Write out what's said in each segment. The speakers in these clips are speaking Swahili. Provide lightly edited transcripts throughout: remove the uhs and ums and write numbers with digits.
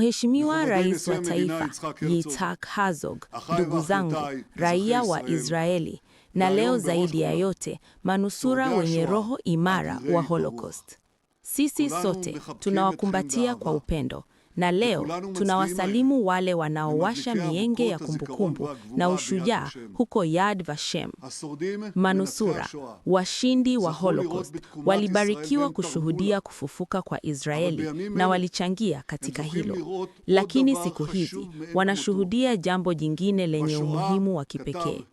Mheshimiwa Rais wa Taifa, Yitzhak Herzog, ndugu zangu, raia wa Israeli, na leo zaidi ya yote, manusura wenye roho imara wa Holocaust. Sisi sote tunawakumbatia kwa upendo, na leo tunawasalimu wale wanaowasha mienge ya kumbukumbu na ushujaa huko Yad Vashem. Manusura, washindi wa Holocaust, walibarikiwa kushuhudia kufufuka kwa Israeli na walichangia katika hilo. Lakini siku hizi wanashuhudia jambo jingine lenye umuhimu wa kipekee.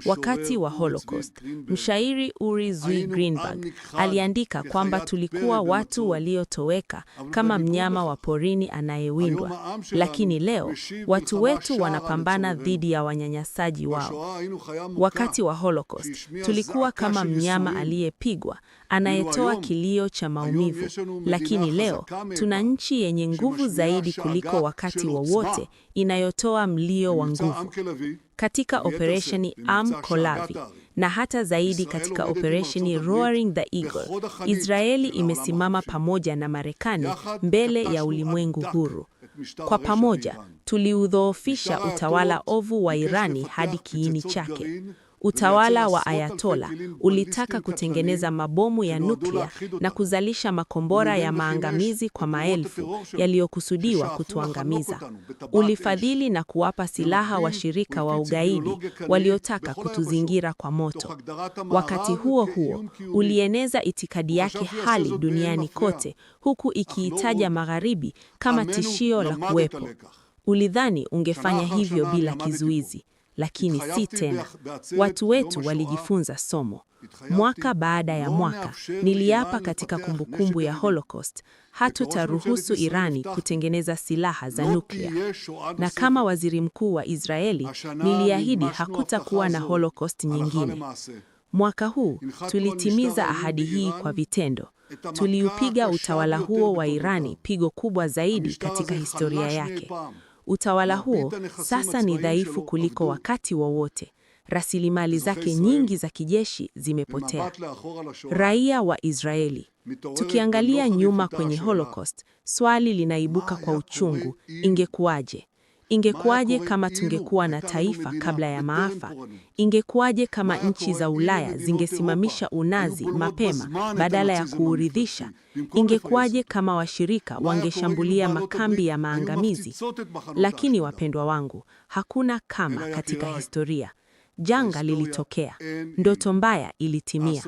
Wakati wa Holocaust, mshairi Uri Zvi Greenberg aliandika kwamba tulikuwa watu waliotoweka kama mnyama wa porini anayewindwa, lakini leo watu wetu wanapambana dhidi ya wanyanyasaji wao. Wakati wa Holocaust, tulikuwa kama mnyama aliyepigwa, anayetoa kilio cha maumivu, lakini leo tuna nchi yenye nguvu zaidi kuliko wakati wowote, inayotoa mlio wa nguvu. Katika operesheni Am Kolavi na hata zaidi katika operesheni Roaring the Eagle, Israeli imesimama pamoja na Marekani mbele ya ulimwengu huru. Kwa pamoja, tuliudhoofisha utawala ovu wa Irani hadi kiini chake. Utawala wa Ayatola ulitaka kutengeneza mabomu ya nuklia na kuzalisha makombora ya maangamizi kwa maelfu yaliyokusudiwa kutuangamiza. Ulifadhili na kuwapa silaha washirika wa ugaidi waliotaka kutuzingira kwa moto. Wakati huo huo, ulieneza itikadi yake hali duniani kote, huku ikiitaja Magharibi kama tishio la kuwepo. Ulidhani ungefanya hivyo bila kizuizi. Lakini si tena. Watu wetu walijifunza somo. Mwaka baada ya mwaka, niliapa katika kumbukumbu ya Holocaust, hatutaruhusu Irani kutengeneza silaha za nuklia. Na kama waziri mkuu wa Israeli, niliahidi hakutakuwa na Holocaust nyingine. Mwaka huu, tulitimiza ahadi hii kwa vitendo. Tuliupiga utawala huo wa Irani pigo kubwa zaidi katika historia yake. Utawala huo sasa ni dhaifu kuliko wakati wowote. Rasilimali zake nyingi za kijeshi zimepotea. Raia wa Israeli, tukiangalia nyuma kwenye Holocaust, swali linaibuka kwa uchungu: ingekuwaje? Ingekuwaje kama tungekuwa na taifa kabla ya maafa? Ingekuwaje kama nchi za Ulaya zingesimamisha unazi mapema badala ya kuuridhisha? Ingekuwaje kama washirika wangeshambulia makambi ya maangamizi? Lakini wapendwa wangu, hakuna kama katika historia. Janga lilitokea. Ndoto mbaya ilitimia.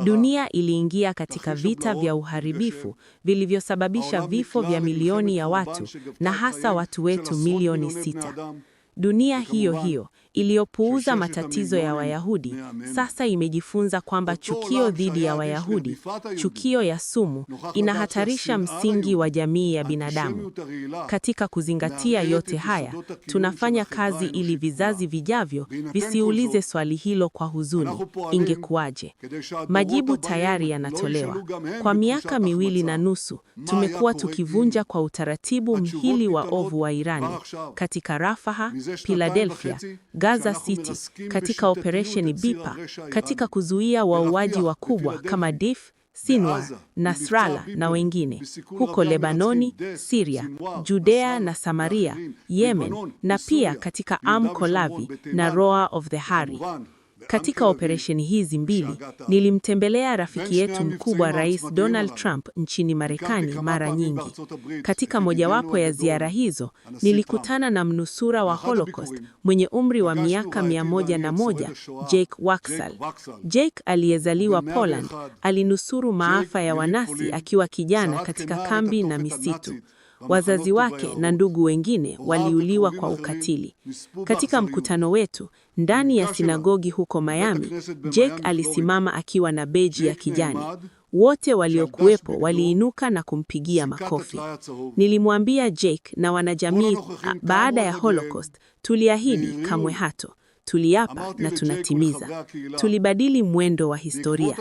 Dunia iliingia katika vita vya uharibifu vilivyosababisha vifo vya milioni ya watu, na hasa watu wetu milioni 6. Dunia hiyo hiyo iliyopuuza matatizo ya Wayahudi sasa imejifunza kwamba chukio dhidi ya Wayahudi, chukio ya sumu, inahatarisha msingi wa jamii ya binadamu. Katika kuzingatia yote haya, tunafanya kazi ili vizazi vijavyo visiulize swali hilo kwa huzuni: ingekuwaje? Majibu tayari yanatolewa. Kwa miaka 2.5 tumekuwa tukivunja kwa utaratibu mhili wa ovu wa Irani katika Rafah, Philadelphia, Gaza City, katika operesheni Bipa, katika kuzuia wauaji wakubwa kama Dif, Sinwar, Nasrallah na wengine, huko Lebanoni, Syria, Judea na Samaria, Yemen, na pia katika Am Kolavi na Roa of the Hari. Katika operesheni hizi mbili, nilimtembelea rafiki yetu mkubwa Rais Donald Trump nchini Marekani mara nyingi. Katika mojawapo ya ziara hizo, nilikutana na mnusura wa Holocaust mwenye umri wa miaka 101, Jake Waksal. Jake, aliyezaliwa Poland, alinusuru maafa ya Wanasi akiwa kijana katika kambi na misitu. Wazazi wake na ndugu wengine waliuliwa kwa ukatili. Katika mkutano wetu ndani ya sinagogi huko Miami, Jake alisimama akiwa na beji ya kijani. Wote waliokuwepo waliinuka na kumpigia makofi. Nilimwambia Jake na wanajamii, baada ya Holocaust tuliahidi kamwe tuliapa na tunatimiza. Tulibadili mwendo wa historia.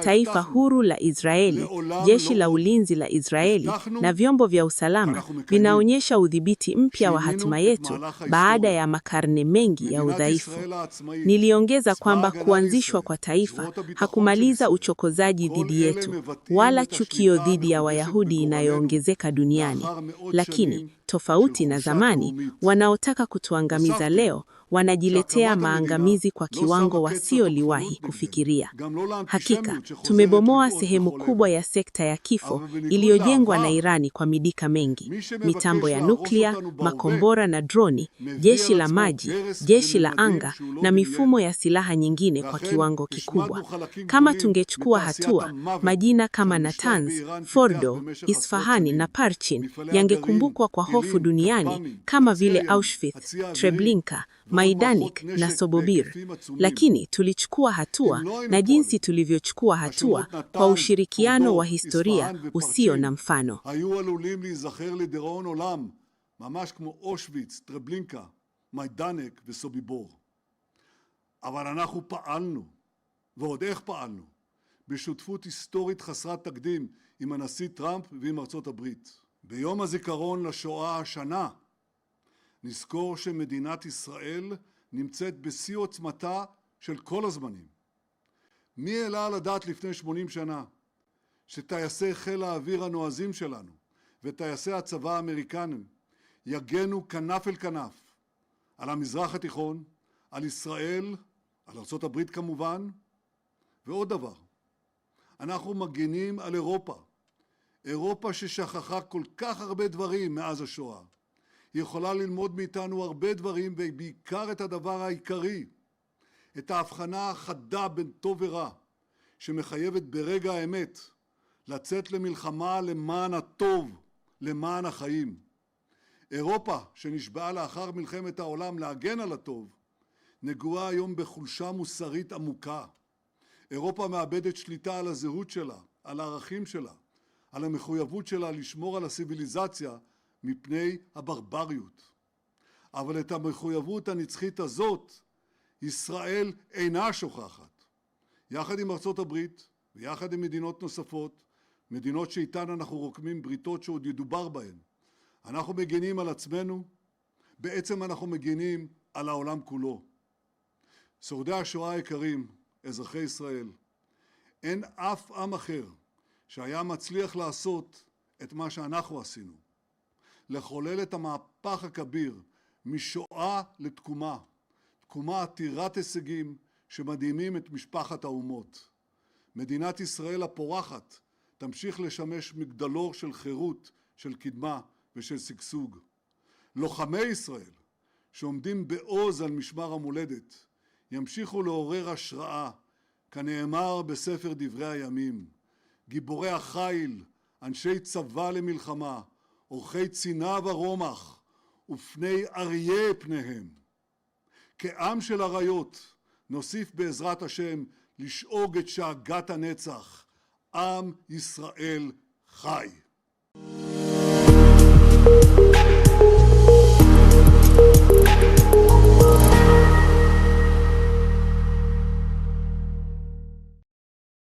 Taifa huru la Israeli, jeshi la ulinzi la Israeli na vyombo vya usalama vinaonyesha udhibiti mpya wa hatima yetu baada ya makarne mengi ya udhaifu. Niliongeza kwamba kuanzishwa kwa taifa hakumaliza uchokozaji dhidi yetu, wala chukio dhidi ya Wayahudi inayoongezeka duniani. Lakini, tofauti na zamani, wanaotaka kutuangamiza leo wanajiletea maangamizi kwa kiwango wasioliwahi kufikiria. Hakika, tumebomoa sehemu kubwa ya sekta ya kifo iliyojengwa na Irani kwa midika mengi: mitambo ya nuklia, makombora na droni, jeshi la maji, jeshi la anga na mifumo ya silaha nyingine kwa kiwango kikubwa. Kama tungechukua hatua, majina kama Natanz, Fordo, Isfahani na Parchin yangekumbukwa kwa hofu duniani kama vile Auschwitz, Treblinka, Majdanek na Sobibor. Lakini tulichukua hatua, na jinsi tulivyochukua hatua kwa ushirikiano wa historia usio na mfano. ממש כמו אושוויץ, טרבלינקה, מיידנק וסוביבור. אבל אנחנו פעלנו, ועוד איך פעלנו, בשותפות היסטורית חסרת תקדים עם הנשיא טראמפ ועם ארצות הברית. ביום הזיכרון לשואה השנה, נזכור שמדינת ישראל נמצאת בשיא עוצמתה של כל הזמנים. מי העלה על הדעת לפני 80 שנה שטייסי חיל האוויר הנועזים שלנו וטייסי הצבא האמריקנים יגנו כנף אל כנף על המזרח התיכון, על ישראל, על ארצות הברית כמובן, ועוד דבר, אנחנו מגינים על אירופה, אירופה ששכחה כל כך הרבה דברים מאז השואה. היא יכולה ללמוד מאיתנו הרבה דברים, ובעיקר את הדבר העיקרי, את ההבחנה החדה בין טוב ורע, שמחייבת ברגע האמת לצאת למלחמה למען הטוב, למען החיים. אירופה, שנשבעה לאחר מלחמת העולם להגן על הטוב, נגועה היום בחולשה מוסרית עמוקה. אירופה מאבדת שליטה על הזהות שלה, על הערכים שלה, על המחויבות שלה לשמור על הסיביליזציה מפני הברבריות. אבל את המחויבות הנצחית הזאת, ישראל אינה שוכחת. יחד עם ארצות הברית ויחד עם מדינות נוספות, מדינות שאיתן אנחנו רוקמים בריתות שעוד ידובר בהן, אנחנו מגינים על עצמנו, בעצם אנחנו מגינים על העולם כולו. שורדי השואה היקרים, אזרחי ישראל, אין אף עם אחר שהיה מצליח לעשות את מה שאנחנו עשינו. לחולל את המהפך הכביר משואה לתקומה, תקומה עתירת הישגים שמדהימים את משפחת האומות. מדינת ישראל הפורחת תמשיך לשמש מגדלור של חירות, של קדמה ושל שגשוג. לוחמי ישראל שעומדים בעוז על משמר המולדת ימשיכו לעורר השראה, כנאמר בספר דברי הימים. גיבורי החיל, אנשי צבא למלחמה, אורחי צינה ורומח, ופני אריה פניהם. כעם של אריות נוסיף בעזרת השם לשאוג את שאגת הנצח. עם ישראל חי.